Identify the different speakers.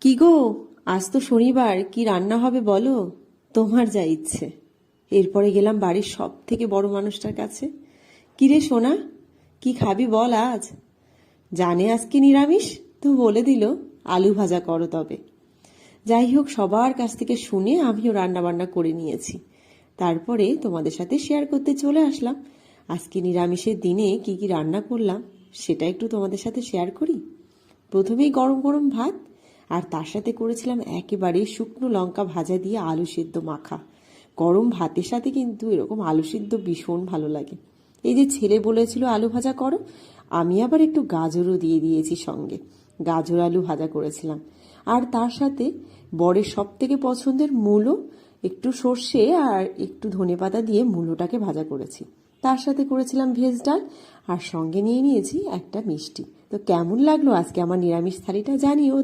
Speaker 1: কি গো, আজ তো শনিবার, কি রান্না হবে বলো? তোমার যা ইচ্ছে। এরপরে গেলাম বাড়ির সব থেকে বড় মানুষটার কাছে। কিরে সোনা, কি খাবি বল আজ? জানে আজকে নিরামিষ, তো বলে দিল আলু ভাজা করো তবে। যাই হোক, সবার কাছ থেকে শুনে আমিও রান্না বান্না করে নিয়েছি। তারপরে তোমাদের সাথে শেয়ার করতে চলে আসলাম। আজকে নিরামিষের দিনে কি কি রান্না করলাম সেটা একটু তোমাদের সাথে শেয়ার করি। প্রথমেই গরম গরম ভাত, আর তার সাথে করেছিলাম একেবারে শুকনো লঙ্কা ভাজা দিয়ে আলু সিদ্ধ মাখা। গরম ভাতের সাথে কিন্তু এরকম আলু সিদ্ধ ভীষণ ভালো লাগে। এই যে ছেলে বলেছিল আলু ভাজা করো, আমি আবার একটু গাজরও দিয়ে দিয়েছি সঙ্গে। গাজর আলু ভাজা করেছিলাম। আর তার সাথে বরের সব থেকে পছন্দের মূলো, একটু সর্ষে আর একটু ধনেপাতা দিয়ে মূলোটাকে ভাজা করেছি। তার সাথে করেছিলাম ভেজ ডাল, আর সঙ্গে নিয়ে নিয়েছি একটা মিষ্টি। তো কেমন লাগলো আজকে আমার নিরামিষ থালিটা জানিও।